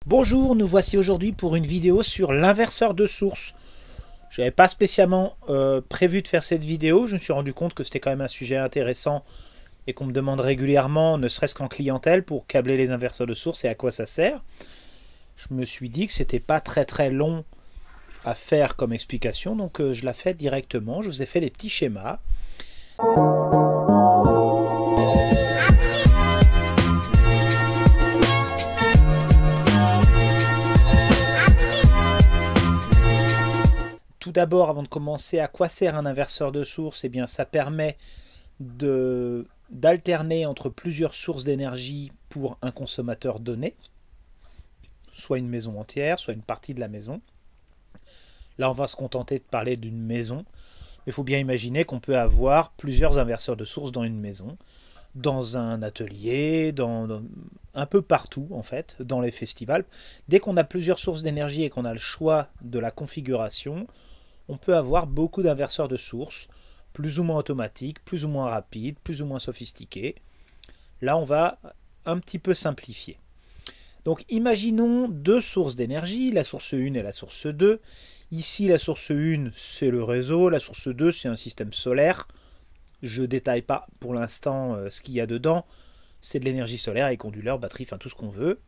Bonjour, nous voici aujourd'hui pour une vidéo sur l'inverseur de source. Je n'avais pas spécialement prévu de faire cette vidéo, je me suis rendu compte que c'était quand même un sujet intéressant et qu'on me demande régulièrement, ne serait-ce qu'en clientèle, pour câbler les inverseurs de source et à quoi ça sert. Je me suis dit que c'était pas très long à faire comme explication, donc je la fais directement. Je vous ai fait des petits schémas. Tout d'abord, avant de commencer, à quoi sert un inverseur de source? Eh bien, ça permet d'alterner entre plusieurs sources d'énergie pour un consommateur donné, soit une maison entière, soit une partie de la maison. Là, on va se contenter de parler d'une maison, mais il faut bien imaginer qu'on peut avoir plusieurs inverseurs de source dans une maison, dans un atelier, un peu partout en fait, dans les festivals. Dès qu'on a plusieurs sources d'énergie et qu'on a le choix de la configuration, on peut avoir beaucoup d'inverseurs de source, plus ou moins automatiques, plus ou moins rapides, plus ou moins sophistiqués. Là, on va un petit peu simplifier. Donc, imaginons deux sources d'énergie, la source 1 et la source 2. Ici, la source 1, c'est le réseau, la source 2, c'est un système solaire. Je ne détaille pas pour l'instant ce qu'il y a dedans. C'est de l'énergie solaire, avec onduleurs, batterie, enfin tout ce qu'on veut,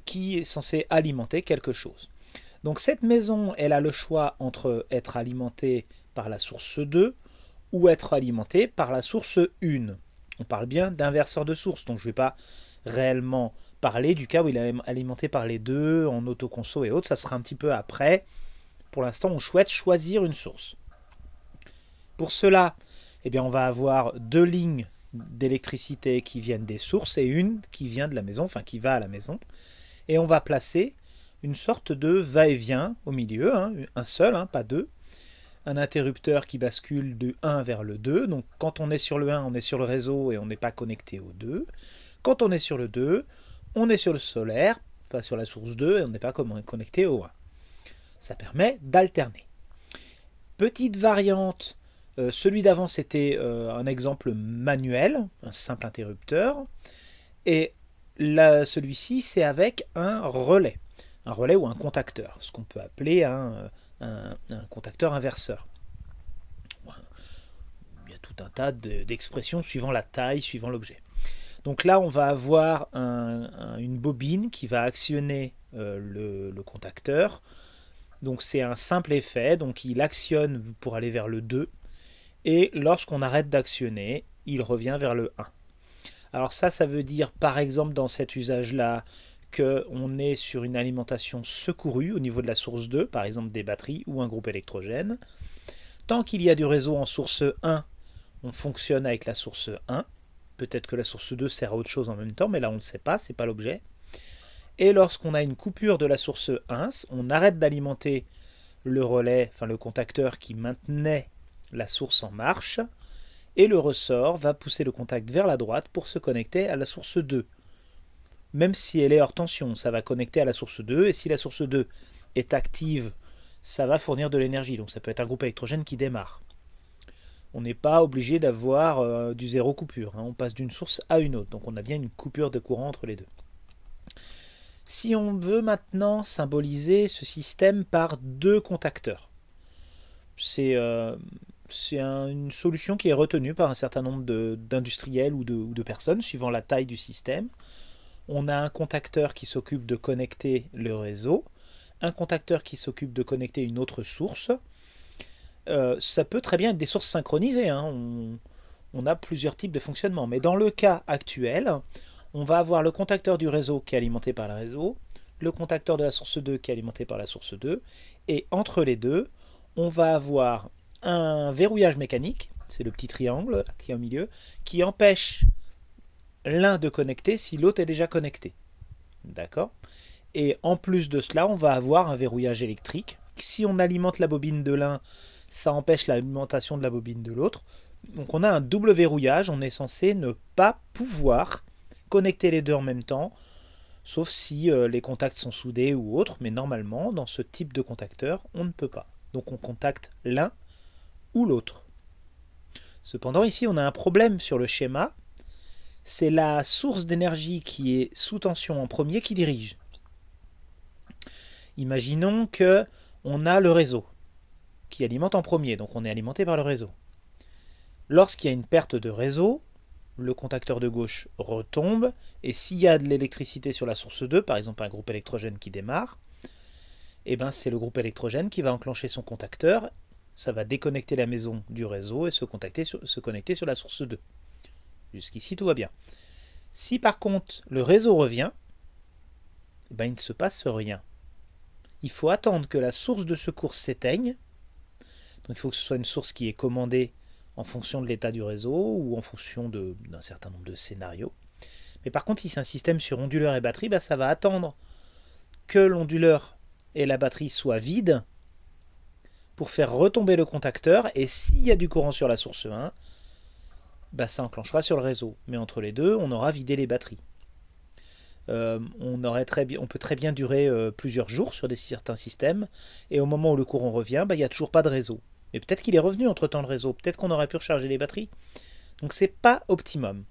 qui est censé alimenter quelque chose. Donc cette maison, elle a le choix entre être alimentée par la source 2 ou être alimentée par la source 1. On parle bien d'inverseur de source, donc je ne vais pas réellement parler du cas où il est alimenté par les deux, en autoconso et autres, ça sera un petit peu après. Pour l'instant, on souhaite choisir une source. Pour cela, eh bien, on va avoir deux lignes d'électricité qui viennent des sources et une qui vient de la maison, enfin qui va à la maison. Et on va placer une sorte de va-et-vient au milieu, un seul, pas deux. Un interrupteur qui bascule du 1 vers le 2. Donc quand on est sur le 1, on est sur le réseau et on n'est pas connecté au 2. Quand on est sur le 2, on est sur le solaire, enfin sur la source 2 et on n'est pas connecté au 1. Ça permet d'alterner. Petite variante, celui d'avant c'était un exemple manuel, un simple interrupteur. Et celui-ci c'est avec un relais ou un contacteur, ce qu'on peut appeler un contacteur inverseur. Il y a tout un tas d'expressions suivant la taille, suivant l'objet. Donc là, on va avoir une bobine qui va actionner le contacteur. Donc c'est un simple effet, donc il actionne pour aller vers le 2, et lorsqu'on arrête d'actionner, il revient vers le 1. Alors ça veut dire par exemple dans cet usage-là, qu'on est sur une alimentation secourue au niveau de la source 2, par exemple des batteries ou un groupe électrogène. Tant qu'il y a du réseau en source 1, on fonctionne avec la source 1. Peut-être que la source 2 sert à autre chose en même temps, mais là on ne sait pas, c'est pas l'objet. Et lorsqu'on a une coupure de la source 1, on arrête d'alimenter le relais, enfin le contacteur qui maintenait la source en marche, et le ressort va pousser le contact vers la droite pour se connecter à la source 2. Même si elle est hors tension, ça va connecter à la source 2, et si la source 2 est active, ça va fournir de l'énergie. Donc ça peut être un groupe électrogène qui démarre. On n'est pas obligé d'avoir du zéro coupure, on passe d'une source à une autre, donc on a bien une coupure de courant entre les deux. Si on veut maintenant symboliser ce système par deux contacteurs, c'est une solution qui est retenue par un certain nombre d'industriels ou de personnes, suivant la taille du système. On a un contacteur qui s'occupe de connecter le réseau, un contacteur qui s'occupe de connecter une autre source. Ça peut très bien être des sources synchronisées, on a plusieurs types de fonctionnement. Mais dans le cas actuel, on va avoir le contacteur du réseau qui est alimenté par le réseau, le contacteur de la source 2 qui est alimenté par la source 2, et entre les deux, on va avoir un verrouillage mécanique, c'est le petit triangle qui est au milieu, qui empêche l'un de connecter si l'autre est déjà connecté. D'accord? Et en plus de cela, on va avoir un verrouillage électrique. Si on alimente la bobine de l'un, ça empêche l'alimentation de la bobine de l'autre. Donc on a un double verrouillage, on est censé ne pas pouvoir connecter les deux en même temps, sauf si les contacts sont soudés ou autres, mais normalement, dans ce type de contacteur, on ne peut pas. Donc on contacte l'un ou l'autre. Cependant, ici, on a un problème sur le schéma, c'est la source d'énergie qui est sous tension en premier qui dirige. Imaginons que on a le réseau qui alimente en premier, donc on est alimenté par le réseau. Lorsqu'il y a une perte de réseau, le contacteur de gauche retombe, et s'il y a de l'électricité sur la source 2, par exemple un groupe électrogène qui démarre, et ben c'est le groupe électrogène qui va enclencher son contacteur, ça va déconnecter la maison du réseau et se connecter sur la source 2. Jusqu'ici tout va bien. Si par contre le réseau revient, ben il ne se passe rien. Il faut attendre que la source de secours s'éteigne, donc il faut que ce soit une source qui est commandée en fonction de l'état du réseau ou en fonction d'un certain nombre de scénarios. Mais par contre, si c'est un système sur onduleur et batterie, bah, ça va attendre que l'onduleur et la batterie soient vides pour faire retomber le contacteur, et s'il y a du courant sur la source 1, bah, ça enclenchera sur le réseau. Mais entre les deux, on aura vidé les batteries. On peut très bien durer plusieurs jours sur certains systèmes, et au moment où le courant revient, bah, il n'y a toujours pas de réseau. Mais peut-être qu'il est revenu entre-temps le réseau, peut-être qu'on aurait pu recharger les batteries. Donc c'est pas optimum.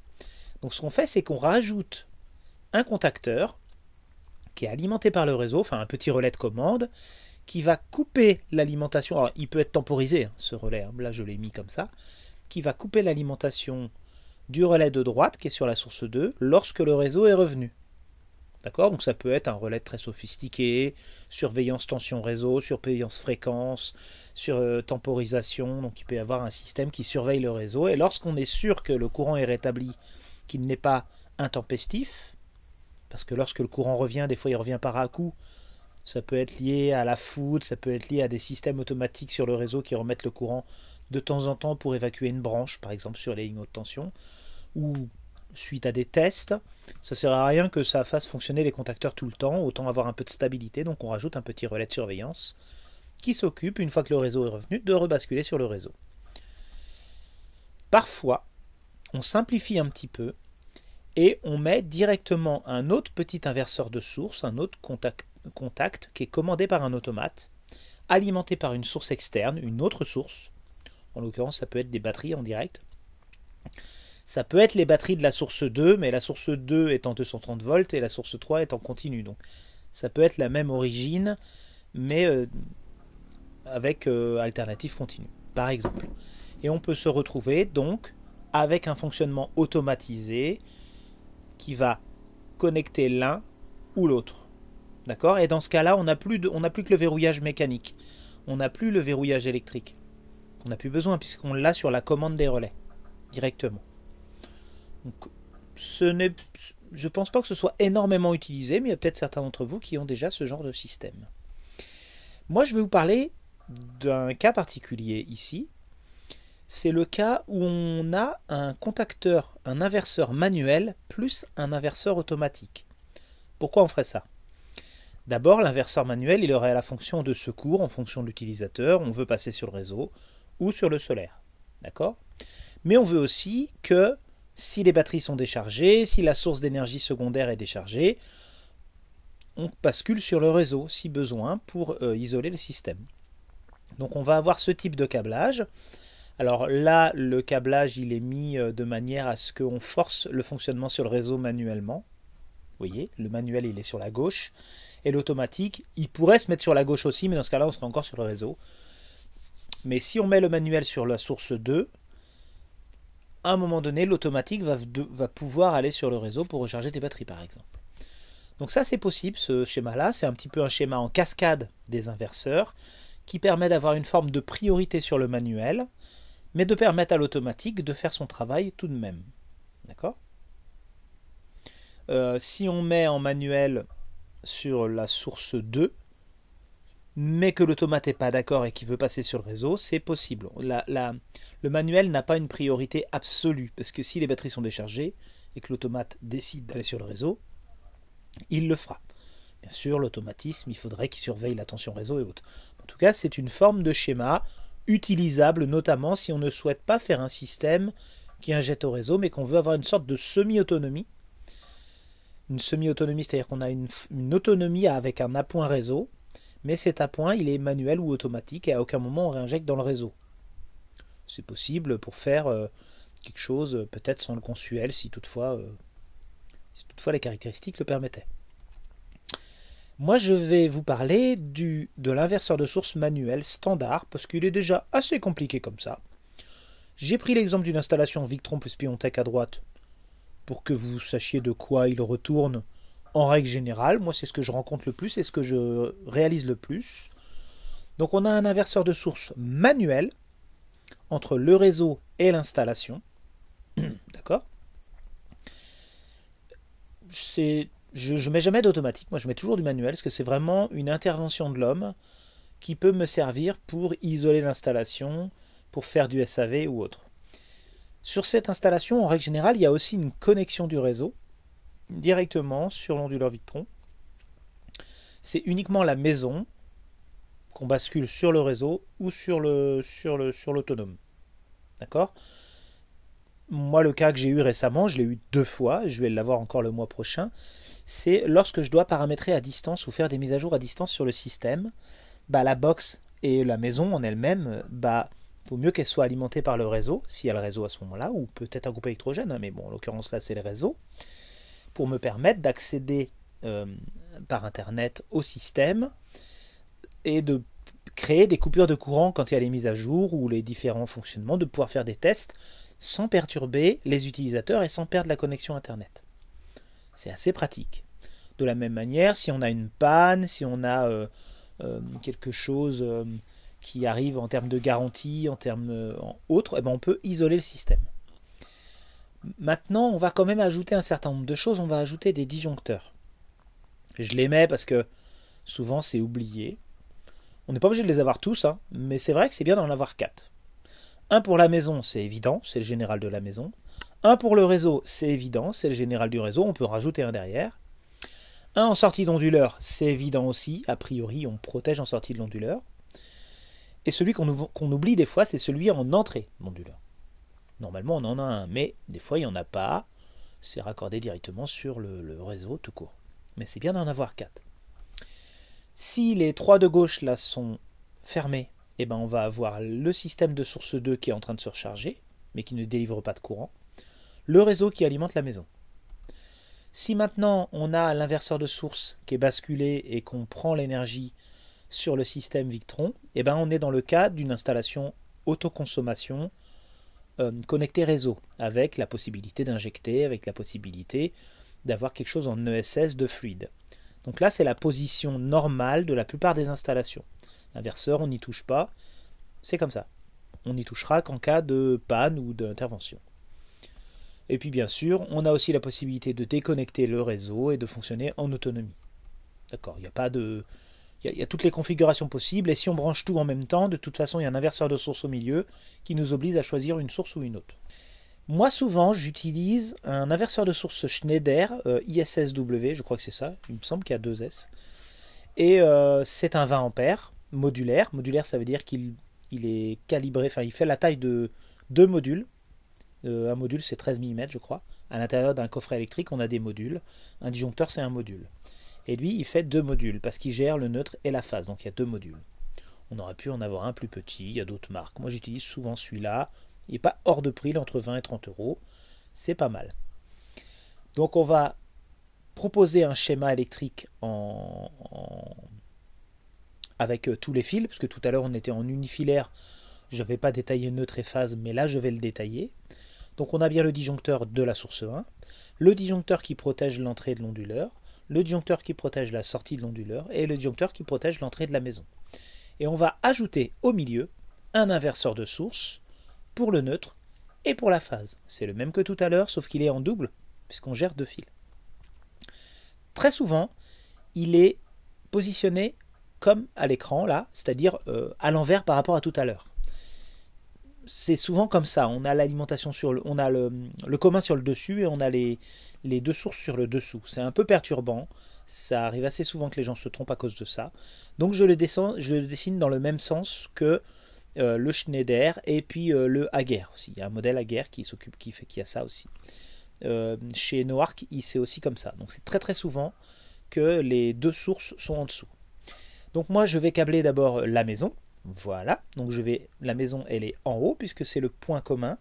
Donc ce qu'on fait, c'est qu'on rajoute un contacteur qui est alimenté par le réseau, enfin un petit relais de commande, qui va couper l'alimentation. Alors il peut être temporisé, ce relais, là je l'ai mis comme ça, qui va couper l'alimentation du relais de droite, qui est sur la source 2, lorsque le réseau est revenu. D'accord? Donc ça peut être un relais très sophistiqué, surveillance tension réseau, surveillance fréquence, sur temporisation. Donc il peut y avoir un système qui surveille le réseau. Et lorsqu'on est sûr que le courant est rétabli, qu'il n'est pas intempestif, parce que lorsque le courant revient, des fois il revient par à-coup, ça peut être lié à la foudre, ça peut être lié à des systèmes automatiques sur le réseau qui remettent le courant de temps en temps pour évacuer une branche, par exemple sur les lignes haute tension, ou suite à des tests, ça ne sert à rien que ça fasse fonctionner les contacteurs tout le temps, autant avoir un peu de stabilité, donc on rajoute un petit relais de surveillance qui s'occupe, une fois que le réseau est revenu, de rebasculer sur le réseau. Parfois, on simplifie un petit peu et on met directement un autre petit inverseur de source, un autre contact qui est commandé par un automate, alimenté par une source externe, une autre source, en l'occurrence ça peut être des batteries en direct. Ça peut être les batteries de la source 2, mais la source 2 est en 230 volts et la source 3 est en continu. Donc ça peut être la même origine, mais avec alternative continue, par exemple. Et on peut se retrouver donc avec un fonctionnement automatisé qui va connecter l'un ou l'autre. D'accord? Et dans ce cas-là, on n'a plus que le verrouillage mécanique. On n'a plus le verrouillage électrique. On n'a plus besoin puisqu'on l'a sur la commande des relais, directement. Donc, je pense pas que ce soit énormément utilisé, mais il y a peut-être certains d'entre vous qui ont déjà ce genre de système. Moi, je vais vous parler d'un cas particulier ici. C'est le cas où on a un contacteur, un inverseur manuel plus un inverseur automatique. Pourquoi on ferait ça? D'abord, l'inverseur manuel, il aurait la fonction de secours en fonction de l'utilisateur. On veut passer sur le réseau ou sur le solaire. D'accord? Mais on veut aussi que si les batteries sont déchargées, si la source d'énergie secondaire est déchargée, on bascule sur le réseau si besoin pour isoler le système. Donc on va avoir ce type de câblage. Alors là, le câblage il est mis de manière à ce qu'on force le fonctionnement sur le réseau manuellement. Vous voyez, le manuel il est sur la gauche. Et l'automatique, il pourrait se mettre sur la gauche aussi, mais dans ce cas-là, on serait encore sur le réseau. Mais si on met le manuel sur la source 2, à un moment donné, l'automatique va pouvoir aller sur le réseau pour recharger des batteries, par exemple. Donc ça, c'est possible, ce schéma-là. C'est un petit peu un schéma en cascade des inverseurs qui permet d'avoir une forme de priorité sur le manuel, mais de permettre à l'automatique de faire son travail tout de même. D'accord? Si on met en manuel sur la source 2, mais que l'automate n'est pas d'accord et qu'il veut passer sur le réseau, c'est possible. Le manuel n'a pas une priorité absolue, parce que si les batteries sont déchargées et que l'automate décide d'aller sur le réseau, il le fera. Bien sûr, l'automatisme, il faudrait qu'il surveille la tension réseau et autres. En tout cas, c'est une forme de schéma utilisable, notamment si on ne souhaite pas faire un système qui injecte au réseau, mais qu'on veut avoir une sorte de semi-autonomie. Une semi-autonomie, c'est-à-dire qu'on a une autonomie avec un appoint réseau, mais cet appoint, il est manuel ou automatique, et à aucun moment on réinjecte dans le réseau. C'est possible pour faire quelque chose, peut-être sans le consuel, si toutefois les caractéristiques le permettaient. Moi, je vais vous parler de l'inverseur de source manuel standard, parce qu'il est déjà assez compliqué comme ça. J'ai pris l'exemple d'une installation Victron plus Piontech à droite, pour que vous sachiez de quoi il retourne en règle générale. Moi, c'est ce que je rencontre le plus et ce que je réalise le plus. Donc on a un inverseur de source manuel entre le réseau et l'installation. D'accord. Je mets jamais d'automatique, moi je mets toujours du manuel, parce que c'est vraiment une intervention de l'homme qui peut me servir pour isoler l'installation, pour faire du SAV ou autre. Sur cette installation, en règle générale, il y a aussi une connexion du réseau directement sur l'onduleur Victron. C'est uniquement la maison qu'on bascule sur le réseau ou sur l'autonome. D'accord. Moi, le cas que j'ai eu récemment, je l'ai eu 2 fois, je vais l'avoir encore le mois prochain, c'est lorsque je dois paramétrer à distance ou faire des mises à jour à distance sur le système, la box et la maison en elle-même, vaut mieux qu'elle soit alimentée par le réseau, s'il y a le réseau à ce moment-là, ou peut-être un groupe électrogène, hein, mais bon, en l'occurrence là c'est le réseau, pour me permettre d'accéder par Internet au système et de créer des coupures de courant quand il y a les mises à jour ou les différents fonctionnements, de pouvoir faire des tests sans perturber les utilisateurs et sans perdre la connexion Internet. C'est assez pratique. De la même manière, si on a une panne, si on a quelque chose qui arrive en termes de garantie, en termes autres, on peut isoler le système. Maintenant, on va quand même ajouter un certain nombre de choses. On va ajouter des disjoncteurs. Je les mets parce que souvent c'est oublié. On n'est pas obligé de les avoir tous, hein, mais c'est vrai que c'est bien d'en avoir 4. Un pour la maison, c'est évident, c'est le général de la maison. Un pour le réseau, c'est évident, c'est le général du réseau, on peut rajouter un derrière. Un en sortie d'onduleur, c'est évident aussi, a priori on protège en sortie de l'onduleur. Et celui qu'on oublie des fois, c'est celui en entrée d'onduleur. Normalement on en a un, mais des fois il n'y en a pas, c'est raccordé directement sur le réseau tout court. Mais c'est bien d'en avoir 4. Si les 3 de gauche là sont fermés, on va avoir le système de source 2 qui est en train de se recharger, mais qui ne délivre pas de courant, le réseau qui alimente la maison. Si maintenant on a l'inverseur de source qui est basculé et qu'on prend l'énergie sur le système Victron, on est dans le cas d'une installation autoconsommation connectée réseau, avec la possibilité d'injecter, avec la possibilité d'avoir quelque chose en ESS de fluide. Donc là, c'est la position normale de la plupart des installations. L'inverseur, on n'y touche pas, c'est comme ça. On n'y touchera qu'en cas de panne ou d'intervention. Et puis bien sûr, on a aussi la possibilité de déconnecter le réseau et de fonctionner en autonomie. D'accord, il y a toutes les configurations possibles, et si on branche tout en même temps, de toute façon, il y a un inverseur de source au milieu qui nous oblige à choisir une source ou une autre. Moi, souvent, j'utilise un inverseur de source Schneider, ISSW, je crois que c'est ça, il me semble qu'il y a 2 S. Et c'est un 20 ampères modulaire. Modulaire, ça veut dire qu'il est calibré, il fait la taille de 2 modules. Un module, c'est 13 mm, je crois. À l'intérieur d'un coffret électrique, on a des modules. Un disjoncteur, c'est un module. Et lui, il fait 2 modules, parce qu'il gère le neutre et la phase. Donc il y a 2 modules. On aurait pu en avoir un plus petit, il y a d'autres marques. Moi, j'utilise souvent celui-là. Il n'est pas hors de prix, il est entre 20 et 30 euros. C'est pas mal. Donc on va proposer un schéma électrique avec tous les fils, parce que tout à l'heure on était en unifilaire, je ne vais pas détailler neutre et phase, mais là je vais le détailler. Donc on a bien le disjoncteur de la source 1, le disjoncteur qui protège l'entrée de l'onduleur, le disjoncteur qui protège la sortie de l'onduleur, et le disjoncteur qui protège l'entrée de la maison. Et on va ajouter au milieu un inverseur de source pour le neutre et pour la phase. C'est le même que tout à l'heure, sauf qu'il est en double, puisqu'on gère 2 fils. Très souvent, il est positionné comme à l'écran, là, c'est-à-dire à l'envers par rapport à tout à l'heure. C'est souvent comme ça, on a l'alimentation on a le commun sur le dessus et on a les 2 sources sur le dessous. C'est un peu perturbant, ça arrive assez souvent que les gens se trompent à cause de ça. Donc je le dessine dans le même sens que le Schneider et puis le Hager aussi. Il y a un modèle Hager qui a ça aussi. Chez Noarc, c'est aussi comme ça. Donc c'est très très souvent que les 2 sources sont en dessous. Donc moi je vais câbler d'abord la maison. Voilà, donc la maison elle est en haut puisque c'est le point commun.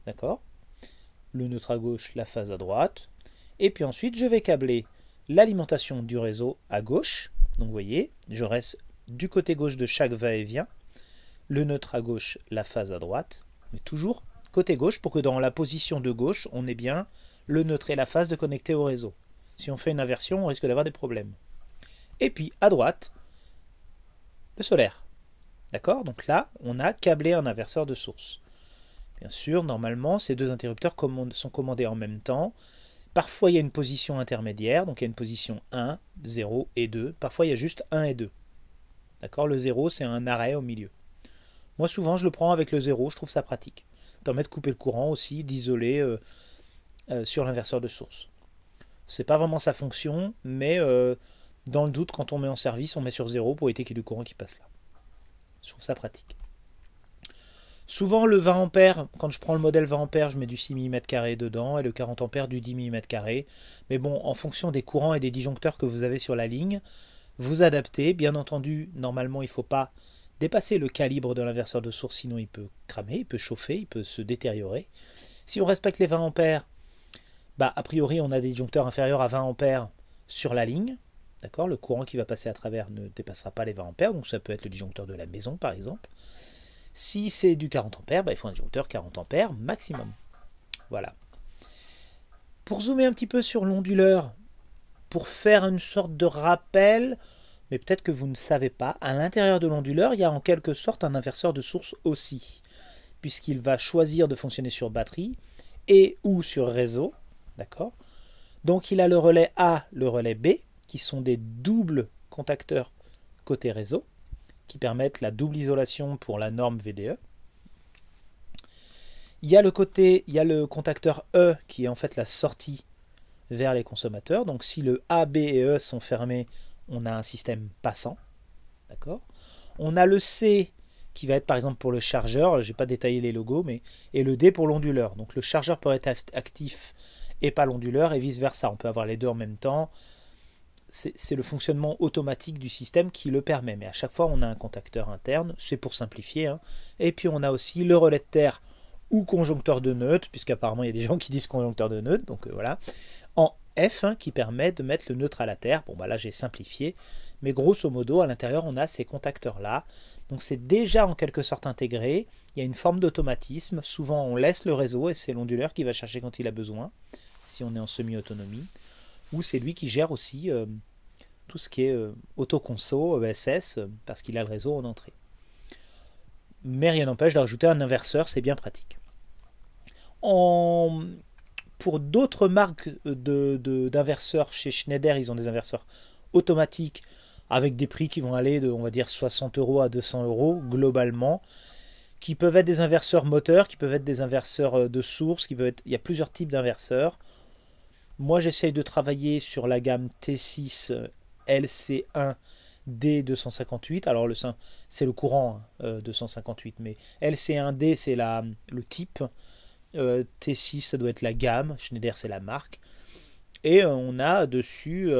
D'accord. Le neutre à gauche, la phase à droite. Et puis ensuite je vais câbler l'alimentation du réseau à gauche. Donc vous voyez, je reste du côté gauche de chaque va-et-vient, le neutre à gauche, la phase à droite, mais toujours côté gauche pour que dans la position de gauche, on ait bien le neutre et la phase de connecter au réseau. Si on fait une inversion, on risque d'avoir des problèmes. Et puis à droite, le solaire. D'accord? Donc là, on a câblé un inverseur de source. Bien sûr, normalement, ces deux interrupteurs sont commandés en même temps. Parfois, il y a une position intermédiaire, donc il y a une position 1, 0 et 2. Parfois, il y a juste 1 et 2. D'accord? Le 0, c'est un arrêt au milieu. Moi, souvent, je le prends avec le 0, je trouve ça pratique. Ça permet de couper le courant aussi, d'isoler sur l'inverseur de source. C'est pas vraiment sa fonction, mais dans le doute, quand on met en service, on met sur 0 pour éviter qu'il y ait du courant qui passe là. Je trouve ça pratique. Souvent, le 20 A, quand je prends le modèle 20 A, je mets du 6 mm dedans et le 40 A du 10 mm. Mais bon, en fonction des courants et des disjoncteurs que vous avez sur la ligne, vous adaptez. Bien entendu, normalement, il ne faut pas dépasser le calibre de l'inverseur de source, sinon il peut cramer, il peut chauffer, il peut se détériorer. Si on respecte les 20 A, bah, a priori, on a des disjoncteurs inférieurs à 20 A sur la ligne. D'accord? Le courant qui va passer à travers ne dépassera pas les 20 A, donc ça peut être le disjoncteur de la maison, par exemple. Si c'est du 40 A, bah, il faut un disjoncteur 40 A maximum. Voilà. Pour zoomer un petit peu sur l'onduleur, pour faire une sorte de rappel, mais peut-être que vous ne savez pas, à l'intérieur de l'onduleur, il y a en quelque sorte un inverseur de source aussi, puisqu'il va choisir de fonctionner sur batterie et ou sur réseau. D'accord? Donc il a le relais A, le relais B, qui sont des doubles contacteurs côté réseau, qui permettent la double isolation pour la norme VDE. Il y a le contacteur E qui est en fait la sortie vers les consommateurs. Donc si le A, B et E sont fermés, on a un système passant. D'accord? On a le C qui va être par exemple pour le chargeur, je n'ai pas détaillé les logos, et le D pour l'onduleur. Donc le chargeur peut être actif et pas l'onduleur et vice versa. On peut avoir les deux en même temps. C'est le fonctionnement automatique du système qui le permet. Mais à chaque fois, on a un contacteur interne, c'est pour simplifier. Hein. Et puis, on a aussi le relais de terre ou conjoncteur de neutre, puisqu'apparemment, il y a des gens qui disent conjoncteur de neutre. Donc, voilà. En F, hein, qui permet de mettre le neutre à la terre. Bon, bah là, j'ai simplifié. Mais grosso modo, à l'intérieur, on a ces contacteurs-là. Donc, c'est déjà en quelque sorte intégré. Il y a une forme d'automatisme. Souvent, on laisse le réseau et c'est l'onduleur qui va chercher quand il a besoin, si on est en semi-autonomie. Ou c'est lui qui gère aussi tout ce qui est autoconso, ESS, parce qu'il a le réseau en entrée. Mais rien n'empêche de rajouter un inverseur, c'est bien pratique. Pour d'autres marques d'inverseurs, chez Schneider, ils ont des inverseurs automatiques avec des prix qui vont aller de, on va dire, 60 € à 200 € globalement, qui peuvent être des inverseurs moteurs, qui peuvent être des inverseurs de source, il y a plusieurs types d'inverseurs. Moi, j'essaye de travailler sur la gamme T6 LC1 D258. Alors, c'est le courant 258, mais LC1D, c'est le type. T6, ça doit être la gamme. Schneider, c'est la marque. Et on a dessus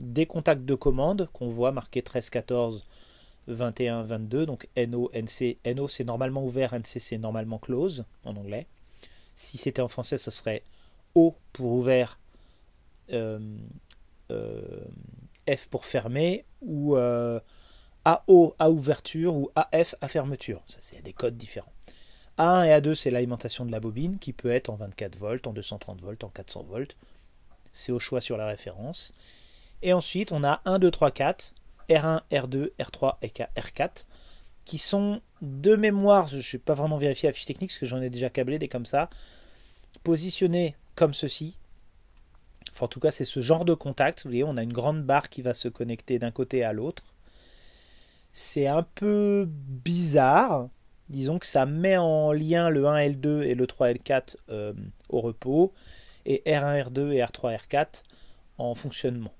des contacts de commande qu'on voit marqués 13, 14, 21, 22. Donc NO, NC. NO, c'est normalement ouvert. NC, c'est normalement close en anglais. Si c'était en français, ce serait O pour ouvert. F pour fermer ou AO à ouverture ou AF à fermeture. Ça, c'est des codes différents. A1 et A2, c'est l'alimentation de la bobine qui peut être en 24 volts, en 230 volts, en 400 volts. C'est au choix sur la référence. Et ensuite, on a 1, 2, 3, 4, R1, R2, R3 et R4 qui sont de mémoire, je ne vais pas vraiment vérifier la fiche technique parce que j'en ai déjà câblé des comme ça, positionnés comme ceci. Enfin, en tout cas, c'est ce genre de contact. Vous voyez, on a une grande barre qui va se connecter d'un côté à l'autre. C'est un peu bizarre. Disons que ça met en lien le 1 L2 et le 3 L4 au repos et R1, R2 et R3, R4 en fonctionnement.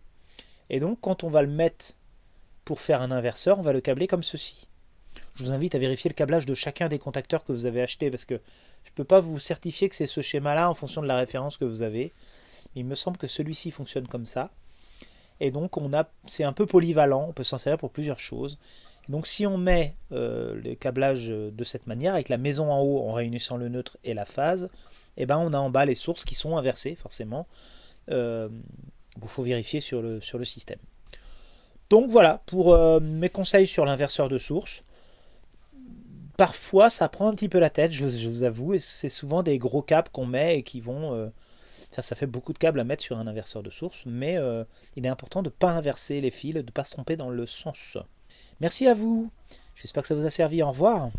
Et donc, quand on va le mettre pour faire un inverseur, on va le câbler comme ceci. Je vous invite à vérifier le câblage de chacun des contacteurs que vous avez achetés parce que je ne peux pas vous certifier que c'est ce schéma-là en fonction de la référence que vous avez. Il me semble que celui-ci fonctionne comme ça. Et donc, c'est un peu polyvalent. On peut s'en servir pour plusieurs choses. Et donc, si on met le câblage de cette manière, avec la maison en haut en réunissant le neutre et la phase, eh ben, on a en bas les sources qui sont inversées, forcément. Il faut vérifier sur le système. Donc voilà pour mes conseils sur l'inverseur de source. Parfois ça prend un petit peu la tête, je vous avoue, et c'est souvent des gros câbles qu'on met et qui vont... ça fait beaucoup de câbles à mettre sur un inverseur de source, mais il est important de ne pas inverser les fils, de ne pas se tromper dans le sens. Merci à vous, j'espère que ça vous a servi, au revoir.